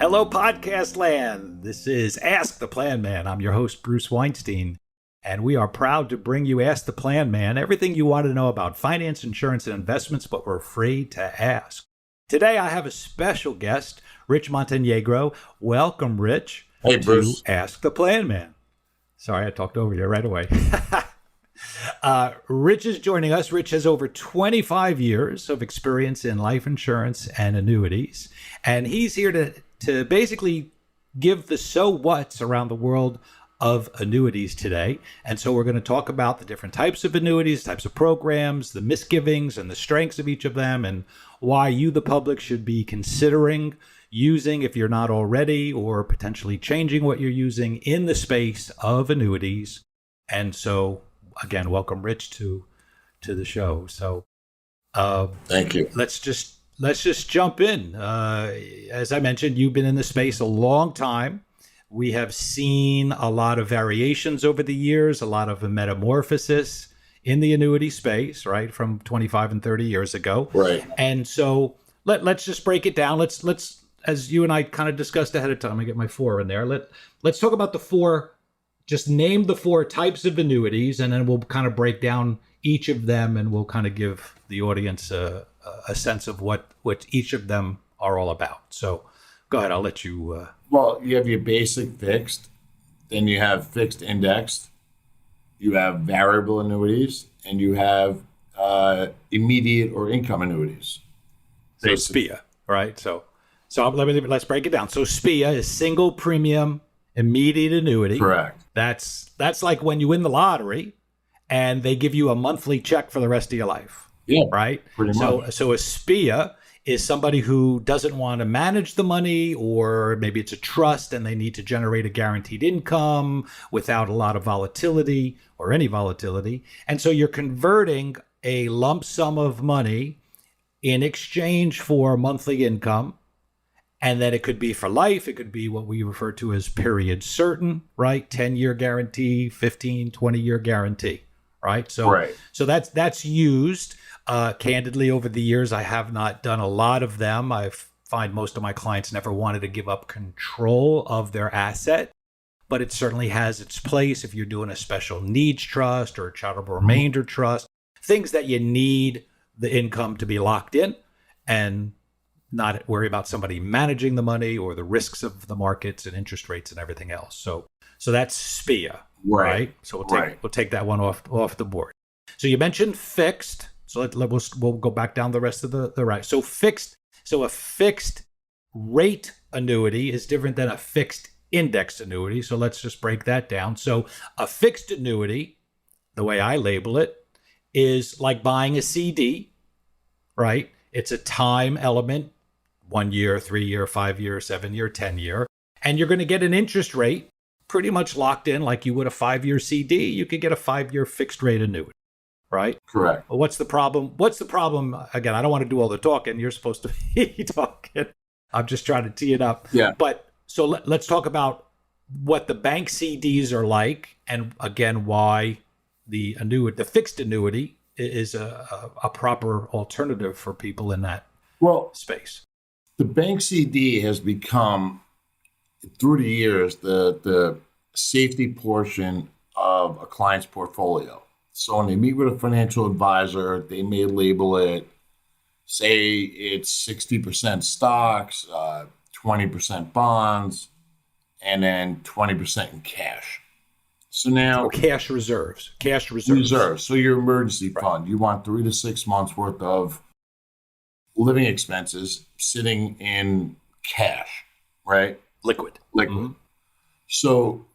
Hello, podcast land. This is Ask the Planman. I'm your host, Bruce Weinstein, and we are proud to bring you Ask the Planman, everything you want to know about finance, insurance, and investments, but we're afraid to ask. Today, I have a special guest, Rich Montenegro. Welcome, Rich, hey, Bruce. to Ask the Planman. Sorry, I talked over you right away. Rich is joining us. Rich has over 25 years of experience in life insurance and annuities, and he's here to basically give the so what's around the world of annuities today. And so we're going to talk about the different types of annuities, types of programs, the misgivings and the strengths of each of them, and why you, the public, should be considering using, if you're not already, or potentially changing what you're using in the space of annuities. And so, again, welcome, Rich, to the show. So thank you. Let's just jump in. As I mentioned, you've been in the space a long time. We have seen a lot of variations over the years, a lot of a metamorphosis in the annuity space, right, from 25 and 30 years ago. Right. And so let's just break it down. Let's as you and I kind of discussed ahead of time, I get my four in there. Let's talk about the four. Just name the four types of annuities, and then we'll kind of break down each of them, and we'll kind of give the audience a sense of what each of them are all about. So go ahead, I'll let you. Well, you have your basic fixed, then you have fixed indexed, you have variable annuities, and you have immediate or income annuities. So SPIA, right? So let's break it down. So SPIA is single premium immediate annuity. Correct. That's like when you win the lottery and they give you a monthly check for the rest of your life. Yeah. Right? Pretty much. So a SPIA is somebody who doesn't want to manage the money, or maybe it's a trust and they need to generate a guaranteed income without a lot of volatility or any volatility. And so you're converting a lump sum of money in exchange for monthly income. And then it could be for life. It could be what we refer to as period certain, right? 10-year guarantee, 15, 20-year guarantee, right? So that's used. Candidly, over the years, I have not done a lot of them. I find most of my clients never wanted to give up control of their asset, but it certainly has its place if you're doing a special needs trust or a charitable remainder trust, things that you need the income to be locked in and not worry about somebody managing the money or the risks of the markets and interest rates and everything else. So that's SPIA, right? So we'll take that one off the board. So you mentioned fixed. So we'll go back down the rest of the right. So a fixed rate annuity is different than a fixed index annuity. So let's just break that down. So a fixed annuity, the way I label it, is like buying a CD, right? It's a time element, 1 year, 3 year, 5 year, 7 year, 10 year. And you're going to get an interest rate pretty much locked in like you would a 5-year CD. You could get a 5-year fixed rate annuity, right? Correct. Well, what's the problem? Again, I don't want to do all the talking. You're supposed to be talking. I'm just trying to tee it up. Yeah. But so let's talk about what the bank CDs are like, and again, why the fixed annuity is a proper alternative for people in that space. The bank CD has become, through the years, the safety portion of a client's portfolio. So when they meet with a financial advisor, they may label it, say it's 60% stocks, 20% bonds, and then 20% in cash. So now cash reserves. So your emergency fund, you want 3 to 6 months worth of living expenses sitting in cash, right? Liquid. Mm-hmm. So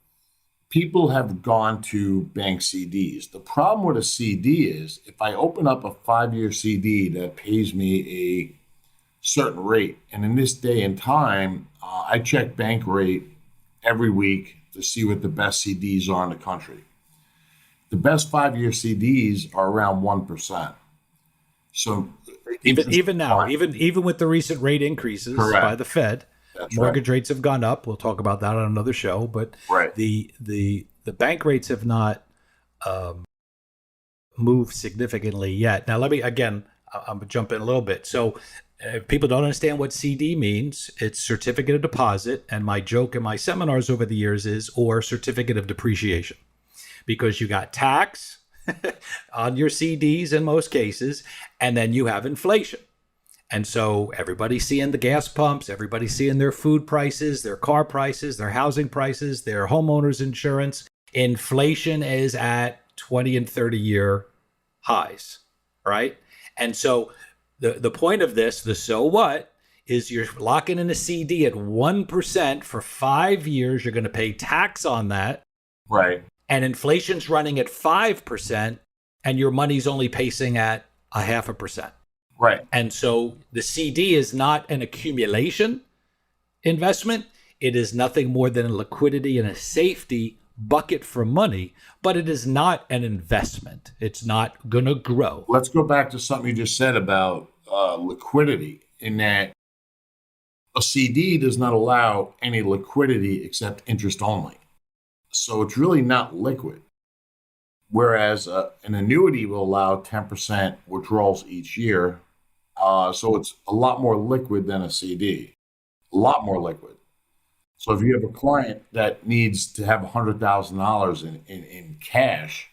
people have gone to bank CDs. The problem with a CD is if I open up a 5-year CD that pays me a certain rate, and in this day and time, I check bank rate every week to see what the best CDs are in the country. The best 5-year CDs are around 1%. So even now, even with the recent rate increases by the Fed, mortgage rates have gone up. We'll talk about that on another show. But the bank rates have not moved significantly yet. Now, I'm going to jump in a little bit. So If people don't understand what CD means, it's certificate of deposit. And my joke in my seminars over the years is, or certificate of depreciation, because you got tax on your CDs in most cases, and then you have inflation. And so everybody's seeing the gas pumps, everybody's seeing their food prices, their car prices, their housing prices, their homeowners insurance. Inflation is at 20 and 30-year highs, right? And so the point of this, the so what, is you're locking in a CD at 1% for 5 years. You're going to pay tax on that. Right. And inflation's running at 5%, and your money's only pacing at 0.5%. Right. And so the CD is not an accumulation investment. It is nothing more than a liquidity and a safety bucket for money, but it is not an investment. It's not going to grow. Let's go back to something you just said about liquidity, in that a CD does not allow any liquidity except interest only. So it's really not liquid. Whereas an annuity will allow 10% withdrawals each year. So it's a lot more liquid than a CD, a lot more liquid. So if you have a client that needs to have $100,000 in cash,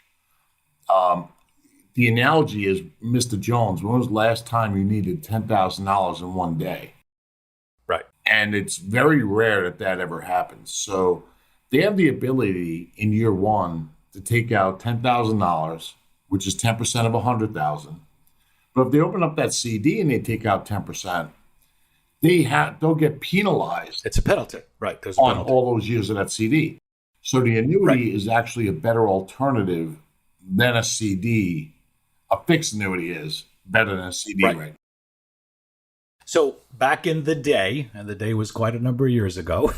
the analogy is, Mr. Jones, when was the last time you needed $10,000 in one day? Right. And it's very rare that ever happens. So they have the ability in year one to take out $10,000, which is 10% of $100,000. But if they open up that CD and they take out 10%, they'll get penalized. It's a penalty, right? There's a on penalty. all those years of that CD. So the annuity is actually a better alternative than a CD. A fixed annuity is better than a CD rate. So back in the day, and the day was quite a number of years ago,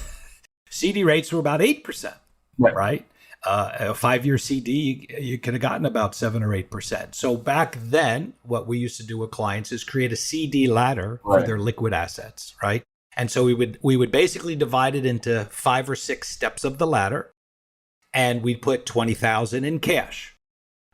CD rates were about 8%, right? A 5-year CD, you could have gotten about 7 or 8%. So back then, what we used to do with clients is create a CD ladder for their liquid assets, right? And so we would basically divide it into 5 or 6 steps of the ladder, and we'd put $20,000 in cash.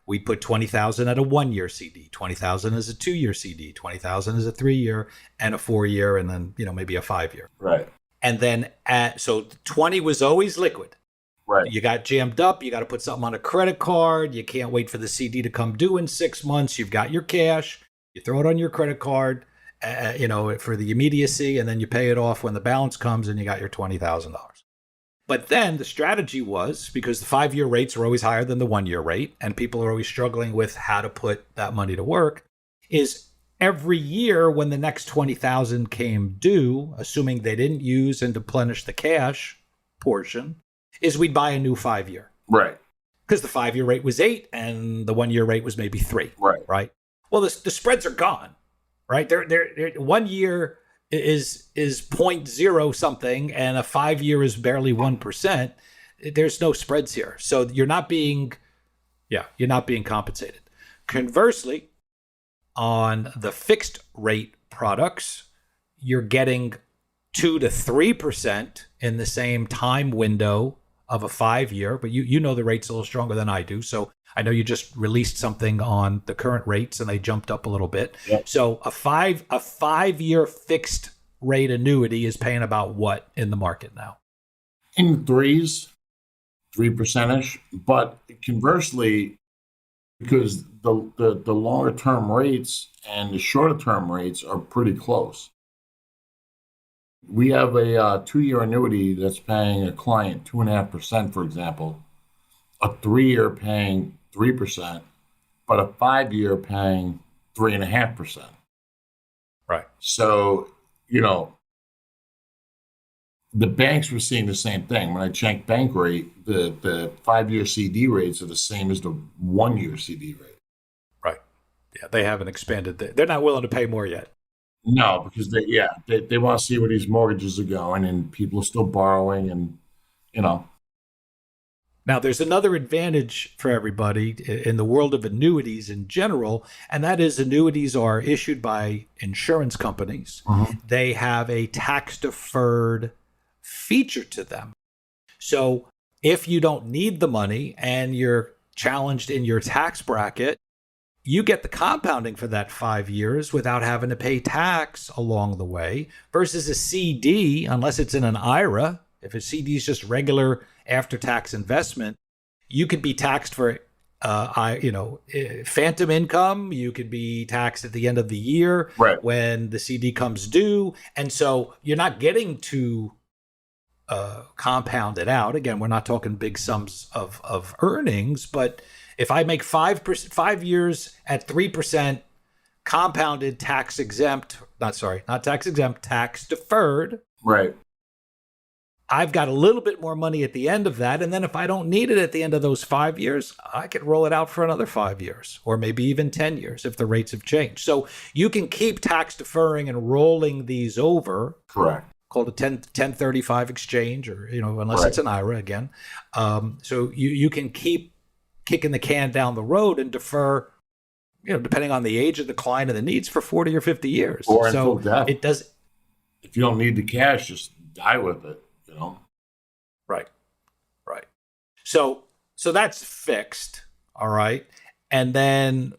We'd put $20,000 at a 1-year CD, $20,000 as a 2-year CD, $20,000 as a 3-year, and a 4-year, and then maybe a 5-year. Right. And then so 20 was always liquid. Right. You got jammed up. You got to put something on a credit card. You can't wait for the CD to come due in 6 months. You've got your cash. You throw it on your credit card, for the immediacy, and then you pay it off when the balance comes, and you got your $20,000. But then the strategy was, because the 5-year rates are always higher than the 1-year rate, and people are always struggling with how to put that money to work, is every year when the next $20,000 came due, assuming they didn't use and deplenish the cash portion, is we'd buy a new 5-year. Right. Because the 5-year rate was 8 and the 1-year rate was maybe 3. Right. Well, the spreads are gone, right? They're 1 year is 0.0 something and a 5-year is barely 1%. There's no spreads here. So you're not being compensated. Conversely, on the fixed rate products, you're getting 2 to 3% in the same time window of a 5-year, but you know the rate's a little stronger than I do. So I know you just released something on the current rates and they jumped up a little bit. Yep. So a 5-year fixed rate annuity is paying about what in the market now? In 3%. But conversely, because the longer term rates and the shorter term rates are pretty close. We have a 2-year annuity that's paying a client 2.5%, for example, a 3-year paying 3%, but a 5-year paying 3.5%. Right. So, the banks were seeing the same thing. When I checked bank rate, the 5-year CD rates are the same as the 1-year CD rate. Right. Yeah, they haven't expanded. They're not willing to pay more yet. No, because they want to see where these mortgages are going, and people are still borrowing, and Now, there's another advantage for everybody in the world of annuities in general, and that is annuities are issued by insurance companies. Mm-hmm. They have a tax-deferred feature to them. So if you don't need the money and you're challenged in your tax bracket, you get the compounding for that 5 years without having to pay tax along the way, versus a CD, unless it's in an IRA. If a CD is just regular after-tax investment, you could be taxed for phantom income. You could be taxed at the end of the year when the CD comes due. And so you're not getting to compound it out. Again, we're not talking big sums of earnings, but if I make 5 years at 3% compounded tax deferred. Right. I've got a little bit more money at the end of that. And then if I don't need it at the end of those 5 years, I could roll it out for another 5 years, or maybe even 10 years if the rates have changed. So you can keep tax deferring and rolling these over. Correct. Called a 1035 exchange, or, unless it's an IRA again. So you can keep kicking the can down the road and defer, depending on the age of the client and the needs, for 40 or 50 years. Or so until death. It does. If you don't need the cash, just die with it, Right. So that's fixed. All right. And then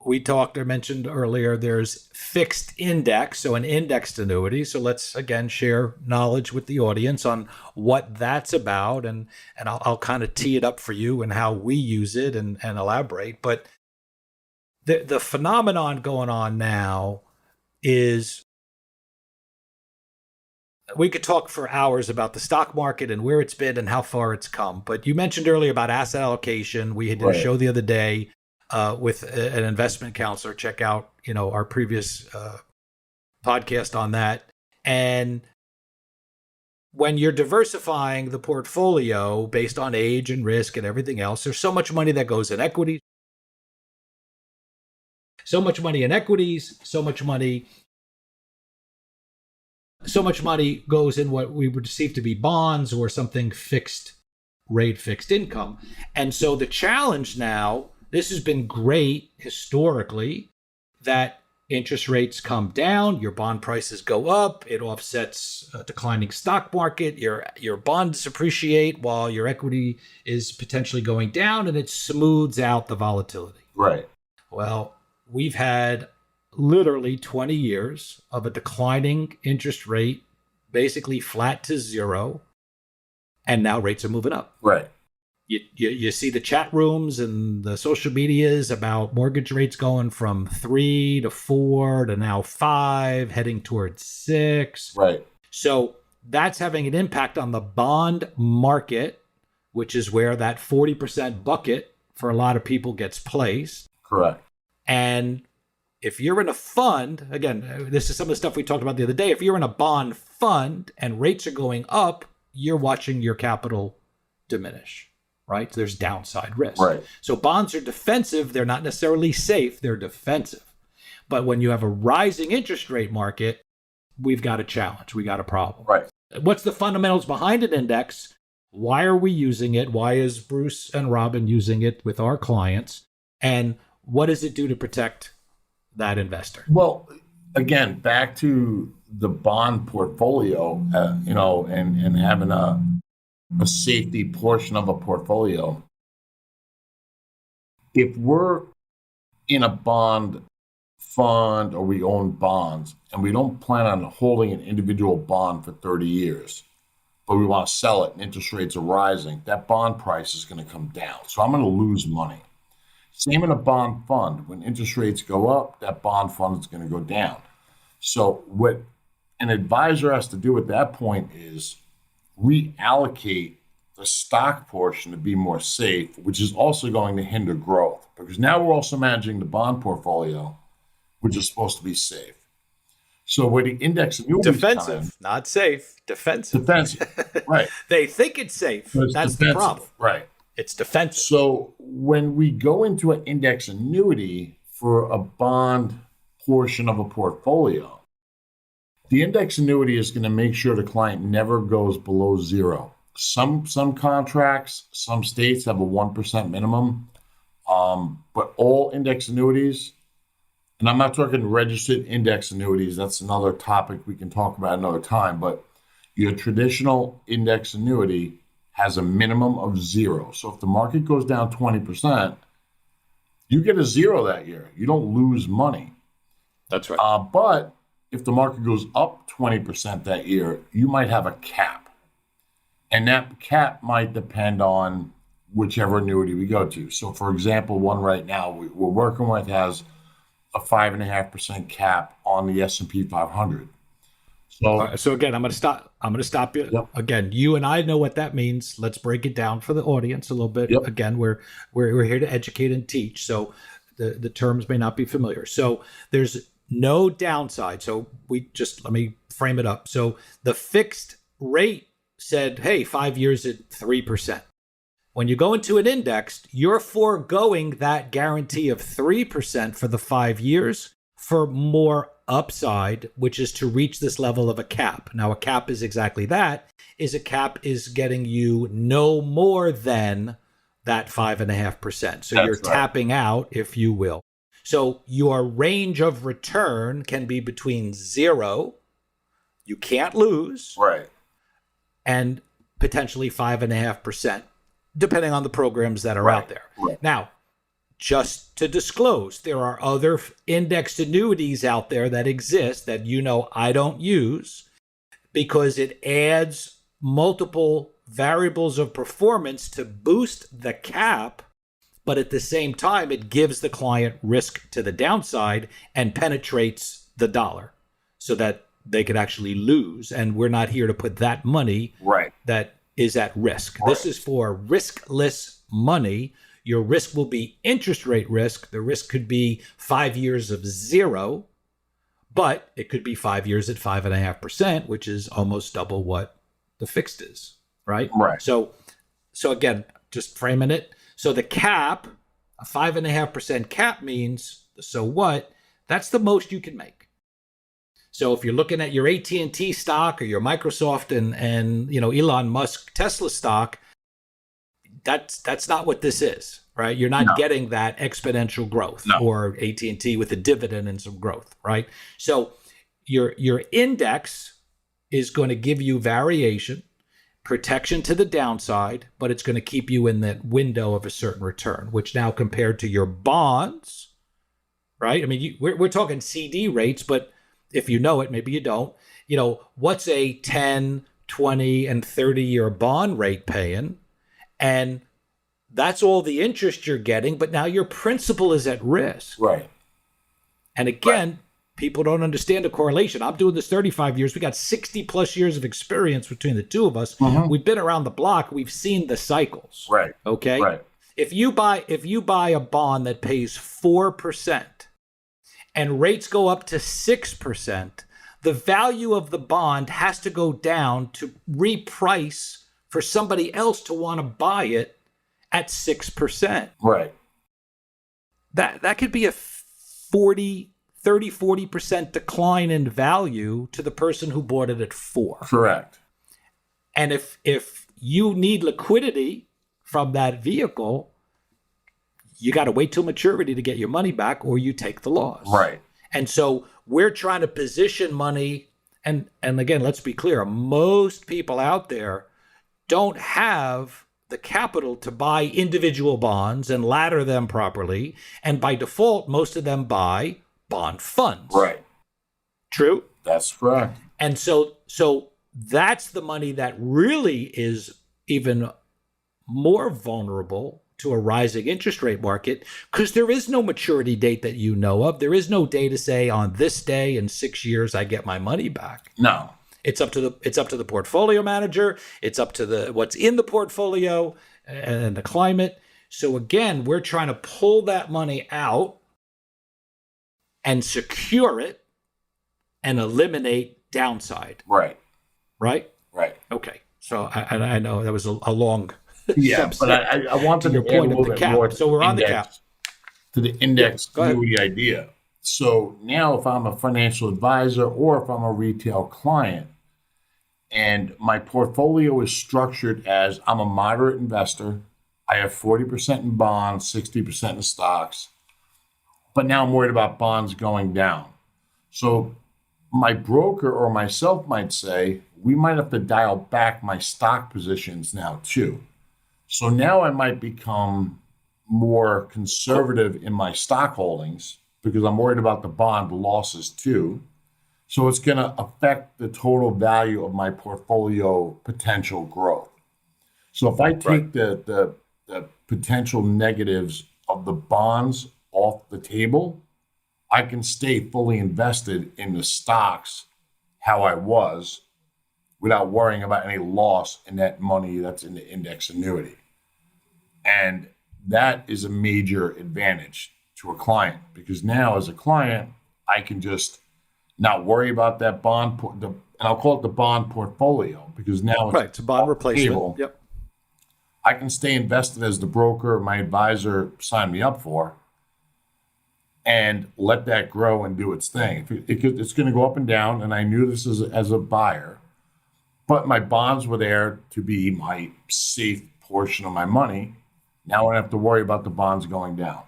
we mentioned earlier, there's fixed index, so an indexed annuity. So let's again share knowledge with the audience on what that's about, and I'll kind of tee it up for you and how we use it and elaborate. But the phenomenon going on now is, we could talk for hours about the stock market and where it's been and how far it's come. But you mentioned earlier about asset allocation. We did a show the other day with an investment counselor. Check out, our previous podcast on that. And when you're diversifying the portfolio based on age and risk and everything else, there's so much money that goes in equities, so much money goes in what we would perceive to be bonds or something fixed rate, fixed income. And so the challenge now, this has been great historically, that interest rates come down, your bond prices go up, it offsets a declining stock market, your bonds appreciate while your equity is potentially going down, and it smooths out the volatility. Right. Well, we've had literally 20 years of a declining interest rate, basically flat to zero, and now rates are moving up. Right. You see the chat rooms and the social medias about mortgage rates going from 3 to 4 to now 5, heading towards 6. Right. So that's having an impact on the bond market, which is where that 40% bucket for a lot of people gets placed. Correct. And if you're in a fund, again, this is some of the stuff we talked about the other day. If you're in a bond fund and rates are going up, you're watching your capital diminish, right? There's downside risk. Right. So bonds are defensive. They're not necessarily safe. They're defensive. But when you have a rising interest rate market, we've got a challenge. We got a problem. Right. What's the fundamentals behind an index? Why are we using it? Why is Bruce and Robin using it with our clients? And what does it do to protect that investor? Well, again, back to the bond portfolio, and having a safety portion of a portfolio. If we're in a bond fund or we own bonds and we don't plan on holding an individual bond for 30 years, but we want to sell it and interest rates are rising, that bond price is going to come down. So I'm going to lose money. Same in a bond fund. When interest rates go up, that bond fund is going to go down. So what an advisor has to do at that point is reallocate the stock portion to be more safe, which is also going to hinder growth, because now we're also managing the bond portfolio, which is supposed to be safe. So where the index annuity defensive, not safe, defensive. Defensive, right. They think it's safe. That's the problem. Right. It's defensive. So when we go into an index annuity for a bond portion of a portfolio, the index annuity is going to make sure the client never goes below zero. Some contracts, some states have a 1% minimum, but all index annuities, and I'm not talking registered index annuities, that's another topic we can talk about another time, but your traditional index annuity has a minimum of zero. So if the market goes down 20%, you get a zero that year. You don't lose money. That's right. But if the market goes up 20% that year, you might have a cap. And that cap might depend on whichever annuity we go to. So, for example, one right now we're working with has a 5.5% cap on the S&P 500. So again, I'm going to stop you. Yep. Again, you and I know what that means. Let's break it down for the audience a little bit. Yep. Again, we're here to educate and teach. So the terms may not be familiar. So there's no downside. So let me frame it up. So the fixed rate said, hey, 5 years at 3%. When you go into an indexed, you're foregoing that guarantee of 3% for the 5 years for more upside, which is to reach this level of a cap. Now, a cap is exactly that. A cap is getting you no more than that 5.5%. So you're tapping out, if you will. So your range of return can be between 0, you can't lose, right, and potentially 5.5%, depending on the programs that are out there. Right. Now, just to disclose, there are other indexed annuities out there that exist that I don't use because it adds multiple variables of performance to boost the cap, but at the same time, it gives the client risk to the downside and penetrates the dollar so that they could actually lose. And we're not here to put that money that is at risk. Right. This is for riskless money. Your risk will be interest rate risk. The risk could be 5 years of 0, but it could be 5 years at 5.5%, which is almost double what the fixed is, right? Right. So again, just framing it. So the cap, a 5.5% cap means, so what? That's the most you can make. So if you're looking at your AT&T stock or your Microsoft and Elon Musk Tesla stock, that's not what this is, right? You're not getting that exponential growth or AT&T with a dividend and some growth, right? So your index is going to give you variation, protection to the downside, but it's going to keep you in that window of a certain return, which now compared to your bonds, right? I mean, we're talking CD rates, but if you know it, maybe you don't, what's a 10, 20, and 30-year bond rate paying? And that's all the interest you're getting, but now your principal is at risk. Right. And again, people don't understand the correlation. I'm doing this 35 years. We got 60 plus years of experience between the two of us. Mm-hmm. We've been around the block. We've seen the cycles. Right. Okay. Right. If you buy a bond that pays 4% and rates go up to 6%, the value of the bond has to go down to reprice for somebody else to want to buy it at 6%. Right. That could be a 40% decline in value to the person who bought it at 4. Correct. And if you need liquidity from that vehicle, you got to wait till maturity to get your money back, or you take the loss. Right. And so we're trying to position money. And again, let's be clear. Most people out there don't have the capital to buy individual bonds and ladder them properly. And by default, most of them buy bond funds. Right. True? That's correct. And so that's the money that really is even more vulnerable to a rising interest rate market, because there is no maturity date that you know of. There is no day to say on this day in 6 years I get my money back. No. It's up to the portfolio manager. It's up to what's in the portfolio and the climate. So again, we're trying to pull that money out and secure it and eliminate downside. Right. Right? Right. Okay. So I know that was a long but I wanted to your point of the cap. So we're on the cap. To the index annuity idea. So now if I'm a financial advisor or if I'm a retail client and my portfolio is structured as I'm a moderate investor, I have 40% in bonds, 60% in stocks, but now I'm worried about bonds going down. So my broker or myself might say, we might have to dial back my stock positions now too. So now I might become more conservative in my stock holdings because I'm worried about the bond losses too. So it's going to affect the total value of my portfolio potential growth. So if I take the potential negatives of the bonds off the table, I can stay fully invested in the stocks how I was without worrying about any loss in that money that's in the index annuity. And that is a major advantage to a client because now as a client, I can just not worry about that bond, and I'll call it the bond portfolio because now it's a bond replacement. Yep. I can stay invested as the broker, my advisor signed me up for, and let that grow and do its thing. It's going to go up and down, and I knew this as a buyer, but my bonds were there to be my safe portion of my money. Now I don't have to worry about the bonds going down.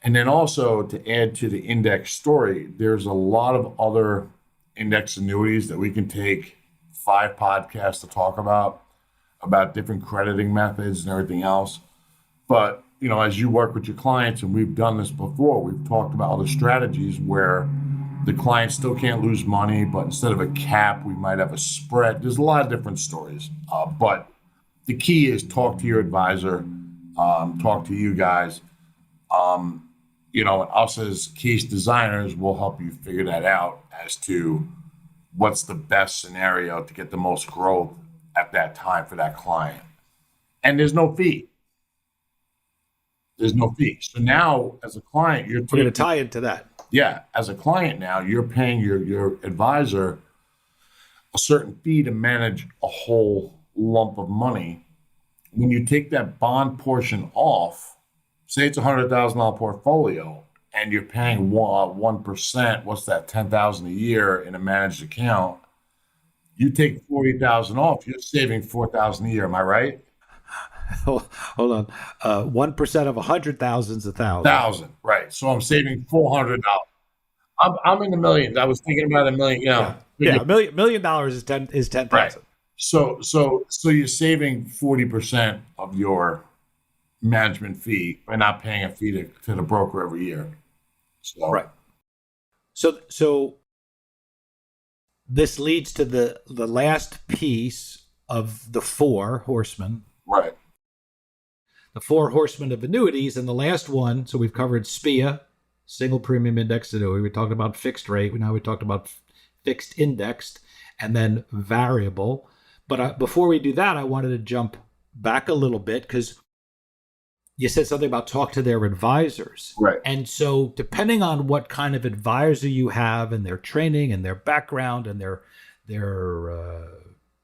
And then also to add to the index story, there's a lot of other index annuities that we can take 5 podcasts to talk about different crediting methods and everything else. But, as you work with your clients, and we've done this before, we've talked about other strategies where the client still can't lose money, but instead of a cap, we might have a spread. There's a lot of different stories. But the key is talk to your advisor, talk to you guys. And us as case designers will help you figure that out as to what's the best scenario to get the most growth at that time for that client. And there's no fee. So now as a client, we're going to tie into that. Yeah. As a client now, you're paying your advisor a certain fee to manage a whole lump of money. When you take that bond portion off, say it's a $100,000 portfolio and you're paying 1%, what's that, $10,000 a year in a managed account, you take $40,000 off, you're saving $4,000 a year. Am I right? Hold on. 1% of 100,000 is 1,000. 1,000, right. So I'm saving $400. I'm in the millions. I was thinking about a million, Yeah, $1 million is 10,000. Right. So you're saving 40% of your management fee by not paying a fee to the broker every year. So. Right. So this leads to the last piece of the 4 horsemen. Right. The 4 horsemen of annuities, and the last one. So we've covered SPIA, single premium indexed annuity. We talked about fixed rate. Now we talked about fixed indexed, and then variable. But before we do that, I wanted to jump back a little bit because you said something about talk to their advisors. Right. And so depending on what kind of advisor you have and their training and their background and their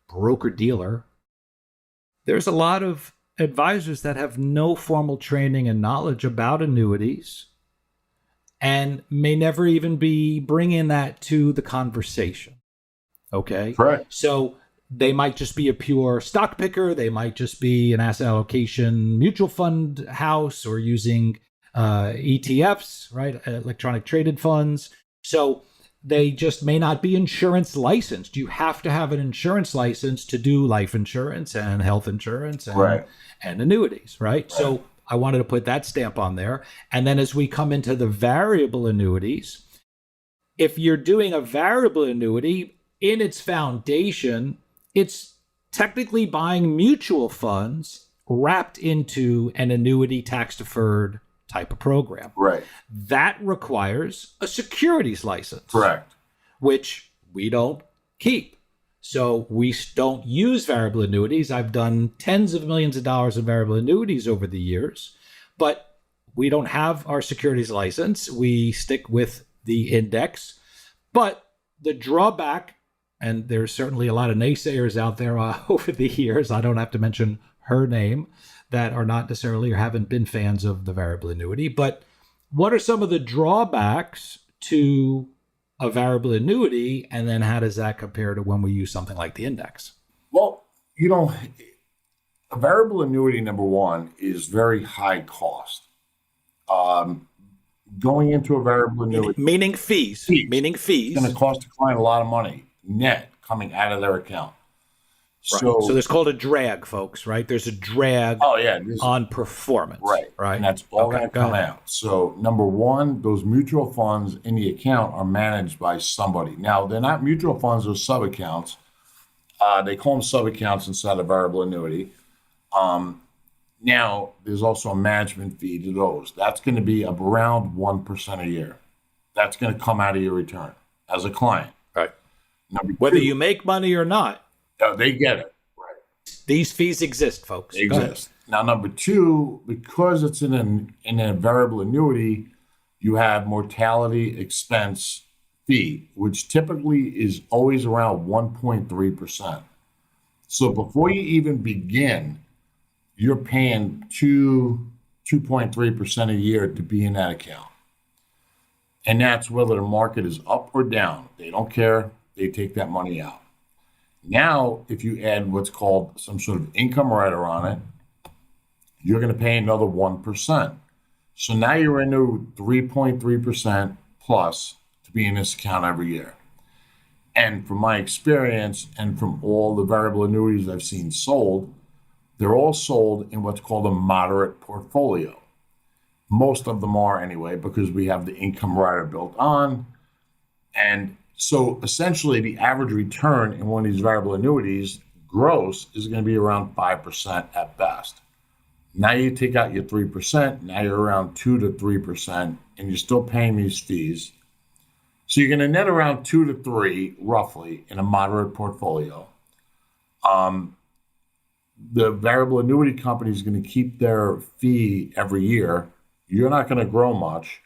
broker dealer, there's a lot of advisors that have no formal training and knowledge about annuities and may never even be bringing that to the conversation. Okay. Correct. So they might just be a pure stock picker. They might just be an asset allocation mutual fund house or using ETFs, right? Electronic traded funds. So they just may not be insurance licensed. You have to have an insurance license to do life insurance and health insurance and annuities, right? So I wanted to put that stamp on there. And then as we come into the variable annuities, if you're doing a variable annuity, in its foundation, it's technically buying mutual funds wrapped into an annuity tax-deferred type of program. Right. That requires a securities license. Correct. Which we don't keep. So we don't use variable annuities. I've done tens of millions of dollars in variable annuities over the years, but we don't have our securities license. We stick with the index. But the drawback, and there's certainly a lot of naysayers out there over the years, I don't have to mention her name, that are not necessarily or haven't been fans of the variable annuity. But what are some of the drawbacks to a variable annuity? And then how does that compare to when we use something like the index? Well, a variable annuity, number one, is very high cost. Going into a variable annuity. Meaning fees. Meaning fees. It's going to cost the client a lot of money net coming out of their account. Right. So there's called a drag, folks, right? There's a drag oh yeah, on performance. Right. And that's all going to come out. So number one, those mutual funds in the account are managed by somebody. Now, they're not mutual funds or sub-accounts. They call them sub-accounts inside a variable annuity. Now, there's also a management fee to those. That's going to be around 1% a year. That's going to come out of your return as a client. Right. Whether you make money or not. They get it. Right. These fees exist, folks. They exist. Now, number two, because it's in a variable annuity, you have mortality expense fee, which typically is always around 1.3%. So before you even begin, you're paying 2.3% a year to be in that account. And that's whether the market is up or down. They don't care. They take that money out. Now, if you add what's called some sort of income rider on it, you're going to pay another 1%. So now you're into 3.3% plus to be in this account every year. And from my experience and from all the variable annuities I've seen sold, they're all sold in what's called a moderate portfolio. Most of them are anyway, because we have the income rider built on. And so essentially the average return in one of these variable annuities gross is going to be around 5% at best. Now you take out your 3%, now you're around 2 to 3%, and you're still paying these fees. So you're going to net around 2 to 3 roughly in a moderate portfolio. The variable annuity company is going to keep their fee every year. You're not going to grow much,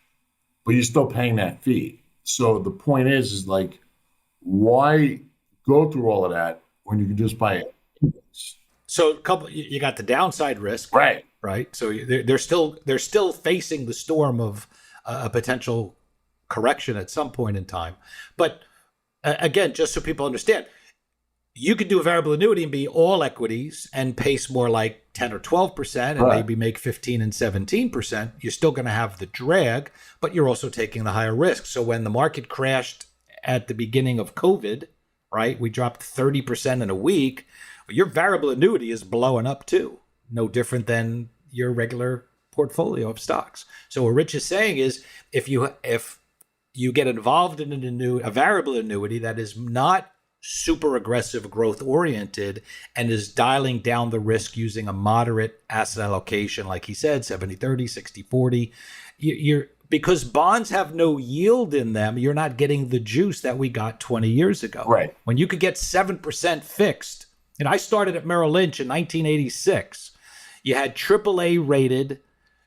but you're still paying that fee. So the point is like, why go through all of that when you can just buy it? So you got the downside risk, right? So they're still facing the storm of a potential correction at some point in time. But again, just so people understand, you could do a variable annuity and be all equities and pace more like 10 or 12% and maybe make 15 and 17%. You're still going to have the drag, but you're also taking the higher risk. So when the market crashed at the beginning of COVID, right, we dropped 30% in a week. Your variable annuity is blowing up too. No different than your regular portfolio of stocks. So what Rich is saying is if you get involved in a variable annuity that is not super aggressive growth oriented and is dialing down the risk using a moderate asset allocation, like he said, 70-30, 60-40, you're because bonds have no yield in them, you're not getting the juice that we got 20 years ago. Right. When you could get 7% fixed. And I started at Merrill Lynch in 1986. You had AAA rated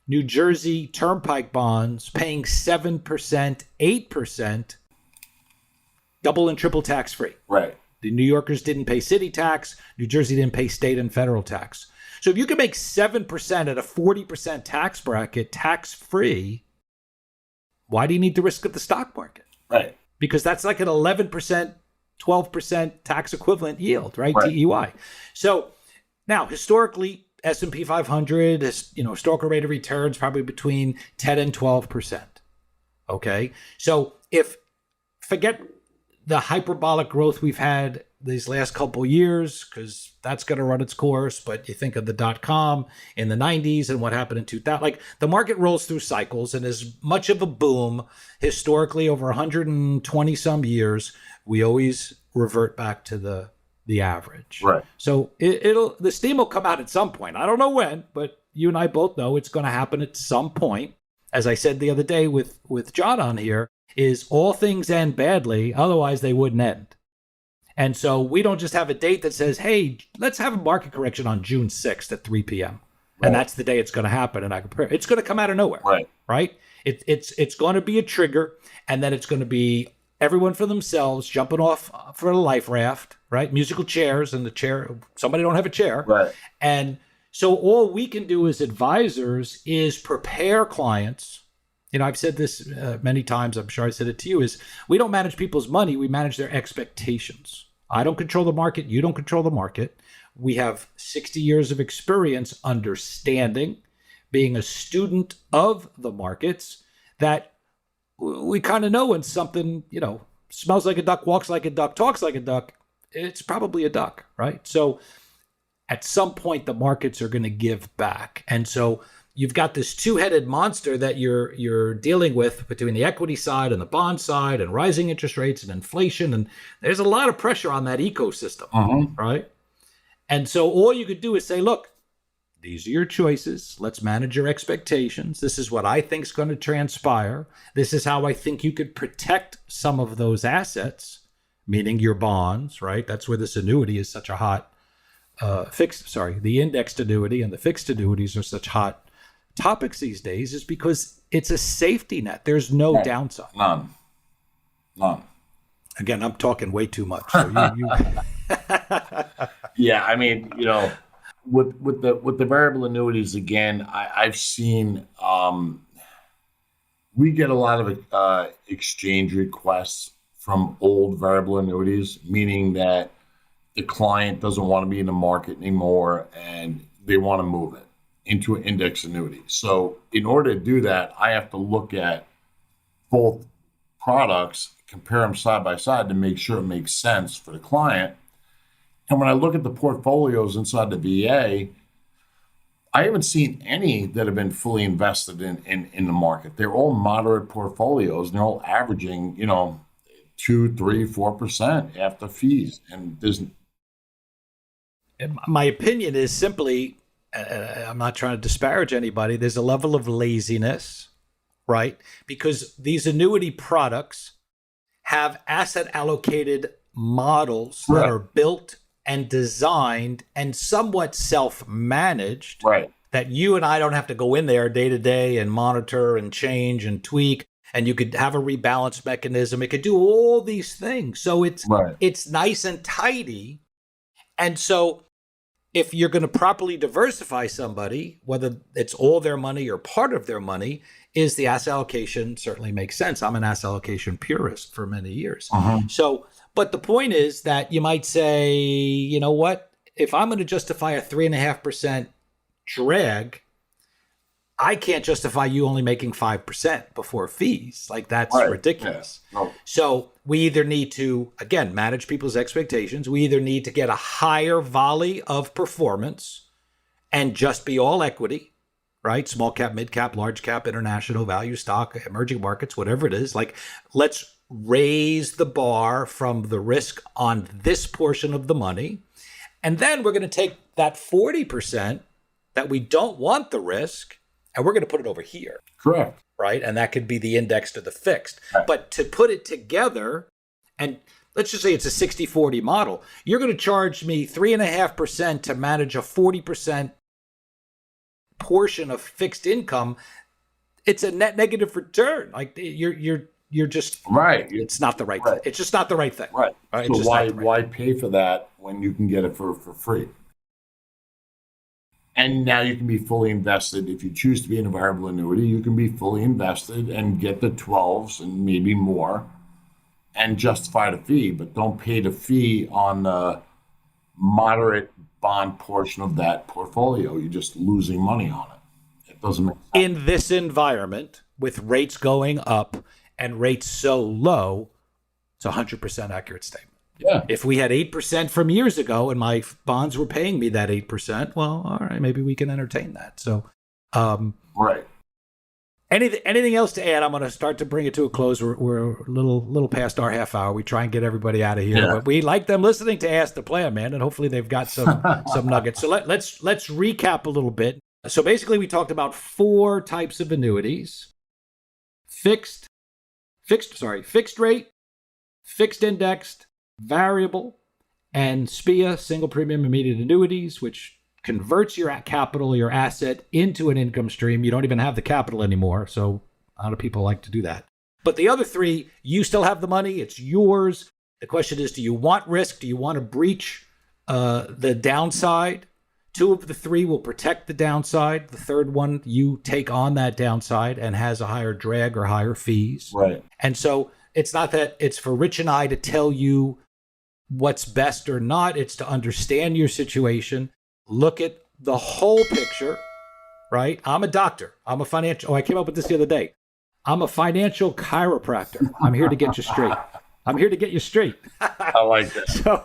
New Jersey Turnpike bonds paying 7%, 8%, double and triple tax free. Right. The New Yorkers didn't pay city tax. New Jersey didn't pay state and federal tax. So if you can make 7% at a 40% tax bracket tax free, why do you need to risk at the stock market? Right. Because that's like an 11%, 12% tax equivalent yield, right? DEY. So now historically, S&P 500, historical rate of returns probably between 10 and 12%. Okay. So forget the hyperbolic growth we've had these last couple years, because that's going to run its course. But you think of the .com in the 90s and what happened in 2000, like the market rolls through cycles, and as much of a boom historically over 120 some years, we always revert back to the average. Right. So the steam will come out at some point. I don't know when, but you and I both know it's going to happen at some point. As I said the other day with John on here, is all things end badly, otherwise they wouldn't end. And so we don't just have a date that says, hey, let's have a market correction on June 6th at 3 p.m. Right. And that's the day it's going to happen. And it's going to come out of nowhere. Right. It's going to be a trigger, and then it's going to be everyone for themselves jumping off for a life raft, right? Musical chairs, and the chair, somebody don't have a chair. Right. And so all we can do as advisors is prepare clients. I've said this many times, I'm sure I said it to you, is we don't manage people's money, we manage their expectations. I don't control the market, you don't control the market. We have 60 years of experience understanding, being a student of the markets, that we kind of know when something, smells like a duck, walks like a duck, talks like a duck, it's probably a duck, right? So at some point, the markets are going to give back. And so you've got this two-headed monster that you're dealing with between the equity side and the bond side and rising interest rates and inflation. And there's a lot of pressure on that ecosystem, right? And so all you could do is say, look, these are your choices. Let's manage your expectations. This is what I think is going to transpire. This is how I think you could protect some of those assets, meaning your bonds, right? That's where this annuity is such a hot the indexed annuity and the fixed annuities are such hot topics these days, is because it's a safety net. There's no downside. None. Again, I'm talking way too much. So you Yeah, I mean, with the variable annuities, again, I've seen we get a lot of exchange requests from old variable annuities, meaning that the client doesn't want to be in the market anymore and they want to move it into an index annuity. So in order to do that, I have to look at both products, compare them side by side to make sure it makes sense for the client. And when I look at the portfolios inside the VA, I haven't seen any that have been fully invested in the market. They're all moderate portfolios, and they're all averaging, 2, 3, 4% after fees. And my opinion is simply, I'm not trying to disparage anybody, there's a level of laziness, right? Because these annuity products have asset allocated models that are built and designed and somewhat self-managed, right, that you and I don't have to go in there day to day and monitor and change and tweak. And you could have a rebalance mechanism. It could do all these things. So it's nice and tidy. And so if you're going to properly diversify somebody, whether it's all their money or part of their money, is the asset allocation certainly makes sense. I'm an asset allocation purist for many years. So, but the point is that you might say, you know what, if I'm going to justify a 3.5% drag, I can't justify you only making 5% before fees. Like, that's ridiculous. Yeah. No. So we either need to, again, manage people's expectations. We either need to get a higher volley of performance and just be all equity, right? Small cap, mid cap, large cap, international, value stock, emerging markets, whatever it is. Like, let's raise the bar from the risk on this portion of the money. And then we're going to take that 40% that we don't want the risk, and we're going to put it over here. Correct. Right? And that could be the indexed or the fixed. Right. But to put it together, and let's just say it's a 60-40 model, you're going to charge me 3.5% to manage a 40% portion of fixed income. It's a net negative return. Like, you're just right. It's not the right thing. It's just not the right thing. Right. Right? So why pay for that when you can get it for free? And now you can be fully invested. If you choose to be in a variable annuity, you can be fully invested and get the 12s and maybe more and justify the fee, but don't pay the fee on the moderate bond portion of that portfolio. You're just losing money on it. It doesn't make sense. In this environment, with rates going up and rates so low, it's a 100% accurate statement. Yeah. If we had 8% from years ago and my bonds were paying me that 8%, well, all right, maybe we can entertain that. So, right. Anything else to add? I'm going to start to bring it to a close. We're a little past our half hour. We try and get everybody out of here, but we like them listening to Ask the Planman, and hopefully they've got some nuggets. So let's recap a little bit. So basically, we talked about 4 types of annuities: fixed rate, fixed indexed, variable, and SPIA, single premium immediate annuities, which converts your capital, your asset, into an income stream. You don't even have the capital anymore. So a lot of people like to do that. But the other 3, you still have the money. It's yours. The question is, do you want risk? Do you want to breach the downside? 2 of the 3 will protect the downside. The third one, you take on that downside and has a higher drag or higher fees. Right. And so it's not that it's for Rich and I to tell you what's best or not. It's to understand your situation, look at the whole picture, right? I'm a doctor. I'm a financial, I came up with this the other day. I'm a financial chiropractor. I'm here to get you straight. I'm here to get you straight. I like that. So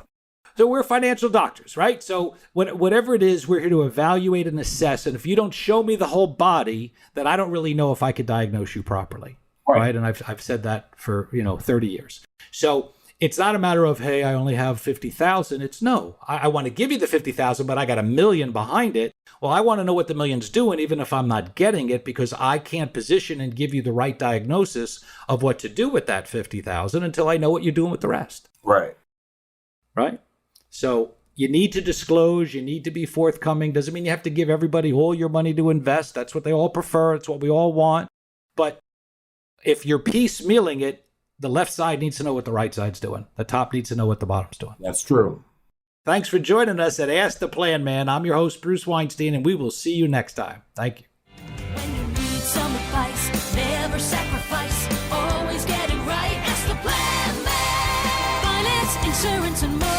So we're financial doctors, right? So whatever it is, we're here to evaluate and assess. And if you don't show me the whole body, then I don't really know if I could diagnose you properly, right? And I've said that for 30 years. So it's not a matter of, hey, I only have 50,000. It's no, I want to give you the 50,000, but I got $1 million behind it. Well, I want to know what the million's doing, even if I'm not getting it, because I can't position and give you the right diagnosis of what to do with that 50,000 until I know what you're doing with the rest. Right. Right. So you need to disclose, you need to be forthcoming. Doesn't mean you have to give everybody all your money to invest. That's what they all prefer. It's what we all want. But if you're piecemealing it, the left side needs to know what the right side's doing. The top needs to know what the bottom's doing. That's true. Thanks for joining us at Ask the Planman. I'm your host, Bruce Weinstein, and we will see you next time. Thank you. When you need some advice, never sacrifice, always get it right. Ask the Planman. Finance, insurance, and more.